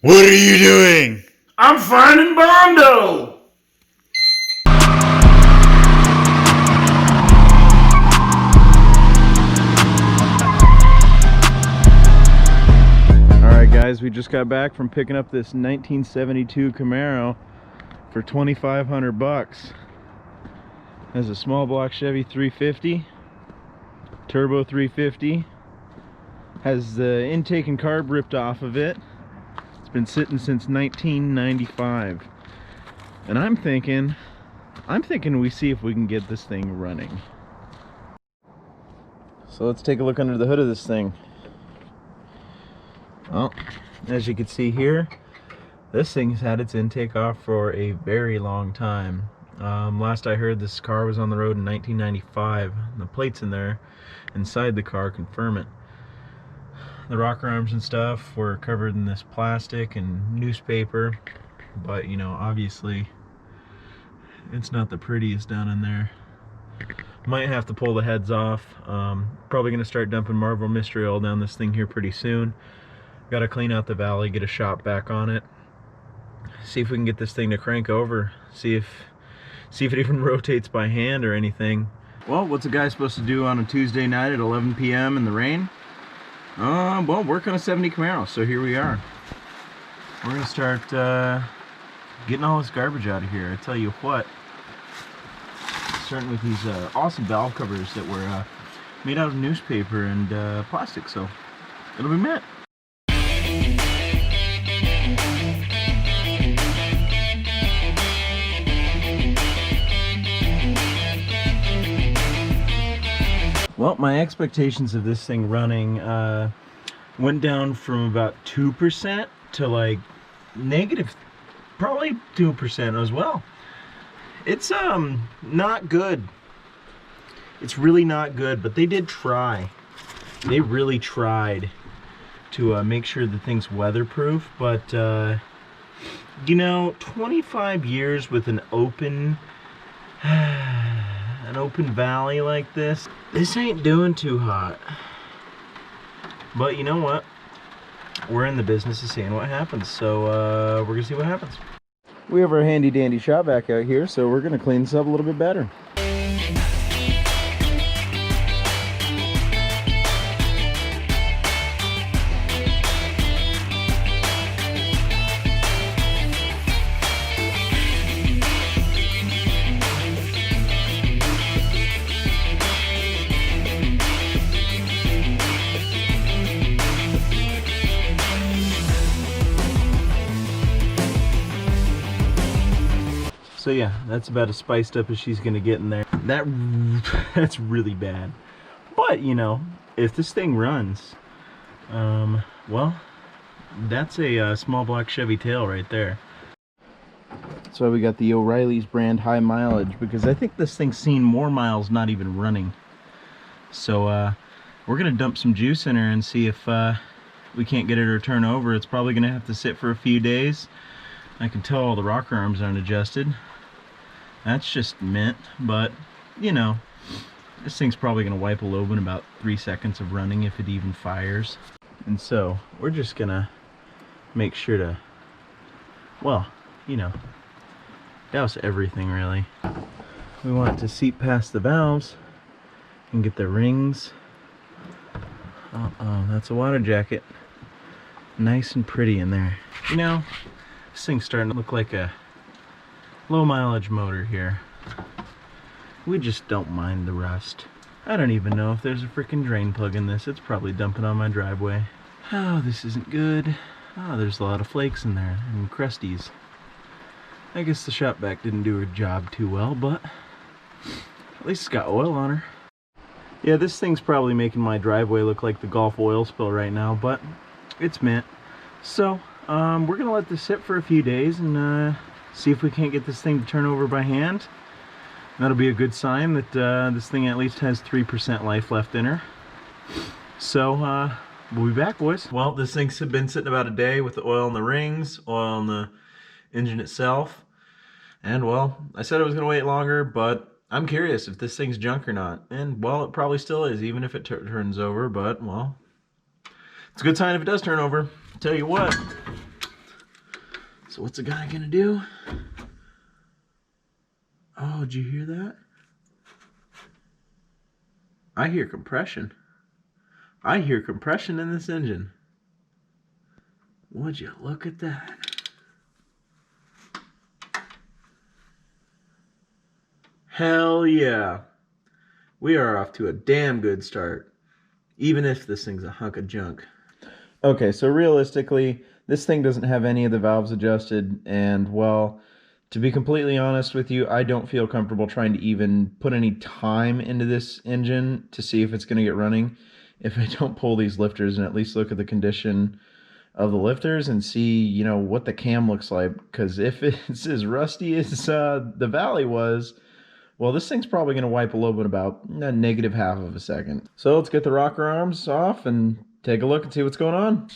What are you doing? I'm finding Bondo! Alright guys, we just got back from picking up this 1972 Camaro for 2,500 bucks. Has a small block Chevy 350, turbo 350, has the intake and carb ripped off of it. It's been sitting since 1995. And I'm thinking we see if we can get this thing running. So let's take a look under the hood of this thing. Well, as you can see here, this thing's had its intake off for a very long time. Last I heard, this car was on the road in 1995. The plates in there inside the car confirm it. The rocker arms and stuff were covered in this plastic and newspaper, but you know, obviously it's not the prettiest down in there. Might have to pull the heads off. Probably gonna start dumping Marvel Mystery Oil down this thing here pretty soon. Got to clean out the valley, get a shop back on it, see if we can get this thing to crank over, see if it even rotates by hand or anything. Well, what's a guy supposed to do on a Tuesday night at 11 p.m. in the rain? Well, work on a 70 Camaro, so here we are. We're gonna start getting all this garbage out of here. I tell you what, starting with these awesome valve covers that were made out of newspaper and plastic, so it'll be mint. Well, my expectations of this thing running went down from about 2% to like negative, probably 2% as well. It's not good. It's really not good, but they did try. They really tried to make sure the thing's weatherproof, but you know, 25 years with an open valley like this ain't doing too hot. But you know what? We're in the business of seeing what happens, so we're gonna see what happens. We have our handy dandy shop vac out here, so we're gonna clean this up a little bit better. So yeah, that's about as spiced up as she's gonna get in there. That's really bad. But you know, if this thing runs, well, that's a small block Chevy tail right there. That's why we got the O'Reilly's brand high mileage, because I think this thing's seen more miles not even running. So we're gonna dump some juice in her and see if we can't get her to turn over. It's probably gonna have to sit for a few days. I can tell all the rocker arms aren't adjusted. That's just mint, but you know, this thing's probably gonna wipe a lobe in about 3 seconds of running if it even fires. And so we're just gonna make sure to, well, you know, douse everything really. We want it to seep past the valves and get the rings. Uh-oh, that's a water jacket. Nice and pretty in there. You know, this thing's starting to look like a low mileage motor here. We just don't mind the rust. I don't even know if there's a freaking drain plug in this. It's probably dumping on my driveway. Oh, this isn't good. Oh, there's a lot of flakes in there and crusties. I guess the shop vac didn't do her job too well, but at least it's got oil on her. Yeah, this thing's probably making my driveway look like the Gulf oil spill right now, but it's mint. So we're gonna let this sit for a few days and see if we can't get this thing to turn over by hand. That'll be a good sign that this thing at least has 3% life left in her. So we'll be back, boys. Well, this thing's been sitting about a day with the oil in the rings, oil in the engine itself, and well, I said I was gonna wait longer, but I'm curious if this thing's junk or not. And well, it probably still is, even if it turns over, but well, it's a good sign if it does turn over. Tell you what, So what's the guy gonna do? Oh, did you hear that? I hear compression. I hear compression in this engine. Would you look at that? Hell yeah. We are off to a damn good start. Even if this thing's a hunk of junk. Okay, so realistically, this thing doesn't have any of the valves adjusted, and well, to be completely honest with you, I don't feel comfortable trying to even put any time into this engine to see if it's going to get running if I don't pull these lifters and at least look at the condition of the lifters and see, you know, what the cam looks like. Because if it's as rusty as the Valley was, well, this thing's probably going to wipe a lobe in about a negative half of a second. So let's get the rocker arms off and take a look and see what's going on.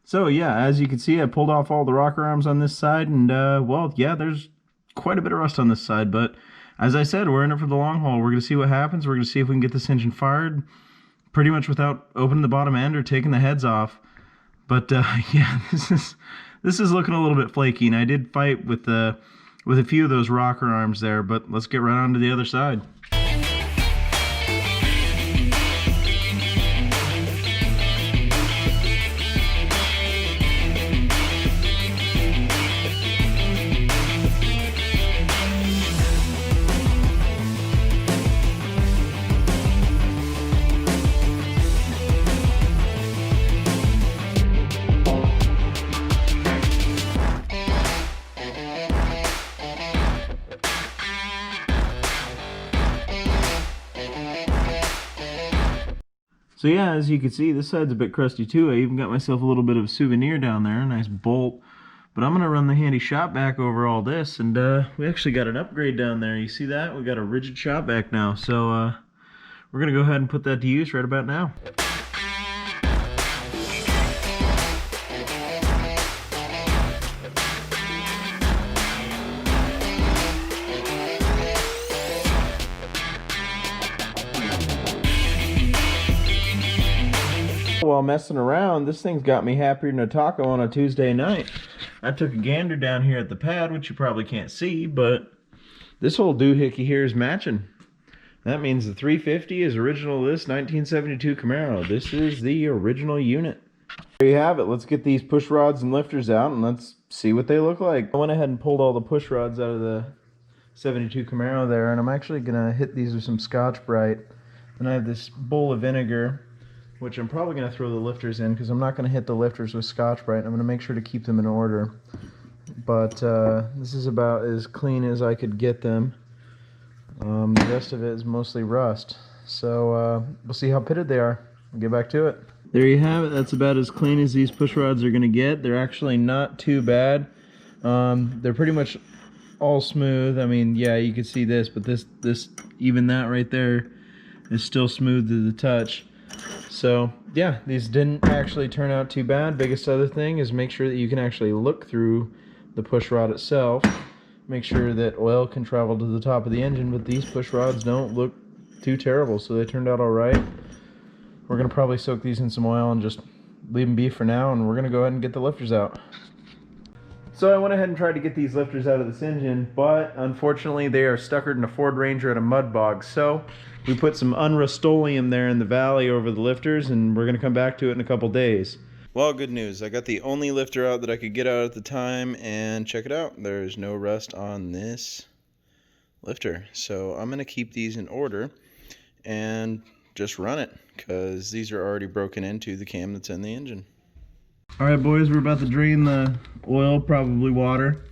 So yeah, as you can see, I pulled off all the rocker arms on this side, and well, yeah, there's quite a bit of rust on this side, but as I said, we're in it for the long haul. We're going to see what happens. We're going to see if we can get this engine fired pretty much without opening the bottom end or taking the heads off. But yeah, this is looking a little bit flaky, and I did fight with a few of those rocker arms there, but let's get right on to the other side. So yeah, as you can see, this side's a bit crusty too. I even got myself a little bit of a souvenir down there, a nice bolt. But I'm going to run the handy shop vac over all this, and we actually got an upgrade down there. You see that? We got a rigid shop vac now. So we're going to go ahead and put that to use right about now. While messing around, this thing's got me happier than a taco on a Tuesday night. I took a gander down here at the pad, which you probably can't see, but this whole doohickey here is matching. That means the 350 is original to this 1972 Camaro. This is the original unit. There you have it. Let's get these push rods and lifters out and let's see what they look like. I went ahead and pulled all the push rods out of the 72 Camaro there, and I'm actually going to hit these with some Scotch-Brite. And I have this bowl of vinegar, which I'm probably going to throw the lifters in because I'm not going to hit the lifters with Scotch-Brite. I'm going to make sure to keep them in order. But this is about as clean as I could get them. The rest of it is mostly rust. So we'll see how pitted they are. We'll get back to it. There you have it. That's about as clean as these push rods are going to get. They're actually not too bad. They're pretty much all smooth. I mean, yeah, you can see this, but this even that right there is still smooth to the touch. So yeah, these didn't actually turn out too bad. Biggest other thing is make sure that you can actually look through the push rod itself. Make sure that oil can travel to the top of the engine, but these push rods don't look too terrible, so they turned out all right. We're going to probably soak these in some oil and just leave them be for now, and we're going to go ahead and get the lifters out. So I went ahead and tried to get these lifters out of this engine, but unfortunately they are stuckered in a Ford Ranger at a mud bog. So we put some Unrust-Oleum there in the valley over the lifters, and we're going to come back to it in a couple days. Well, good news. I got the only lifter out that I could get out at the time, and check it out. There's no rust on this lifter. So I'm going to keep these in order and just run it, because these are already broken into the cam that's in the engine. Alright boys, we're about to drain the oil, probably water.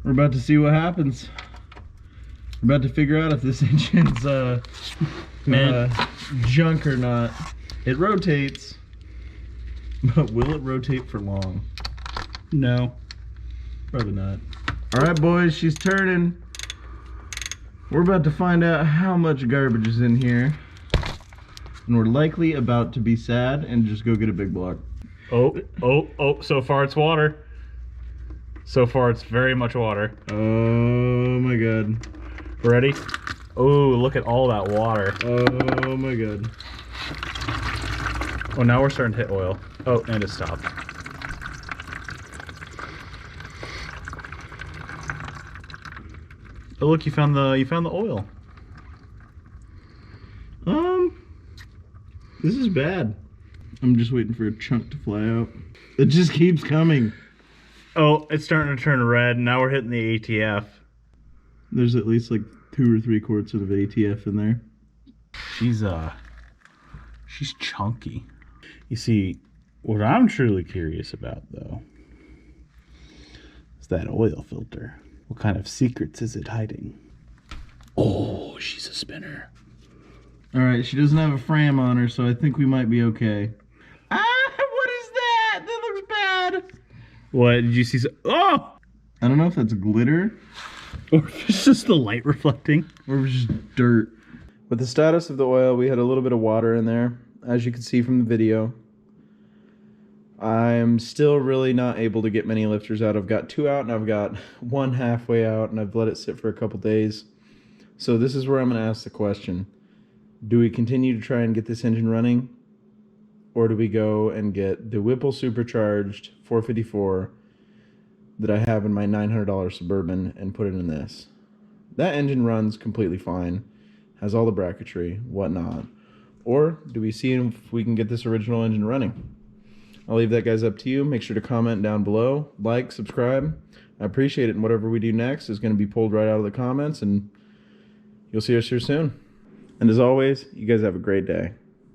We're about to see what happens. We're about to figure out if this engine's junk or not. It rotates, but will it rotate for long? No. Probably not. Alright boys, she's turning. We're about to find out how much garbage is in here. And we're likely about to be sad and just go get a big block. Oh, so far it's water. So far it's very much water. Oh my god. Ready? Oh, look at all that water. Oh my god. Oh, now we're starting to hit oil. Oh, and it stopped. Oh, look, you found the oil. This is bad. I'm just waiting for a chunk to fly out. It just keeps coming. Oh, it's starting to turn red. Now we're hitting the ATF. There's at least like 2 or 3 quarts of ATF in there. She's chunky. You see, what I'm truly curious about though is that oil filter. What kind of secrets is it hiding? Oh, she's a spinner. Alright, she doesn't have a frame on her, so I think we might be okay. Ah, what is that? That looks bad. What, did you see oh! I don't know if that's glitter. Or if it's just the light reflecting. Or if it's just dirt. With the status of the oil, we had a little bit of water in there, as you can see from the video. I'm still really not able to get many lifters out. I've got 2 out, and I've got 1 halfway out, and I've let it sit for a couple days. So this is where I'm going to ask the question. Do we continue to try and get this engine running? Or do we go and get the Whipple supercharged 454 that I have in my $900 Suburban and put it in this? That engine runs completely fine, has all the bracketry, whatnot. Or do we see if we can get this original engine running? I'll leave that, guys, up to you. Make sure to comment down below, like, subscribe. I appreciate it, and whatever we do next is going to be pulled right out of the comments, and you'll see us here soon. And as always, you guys have a great day.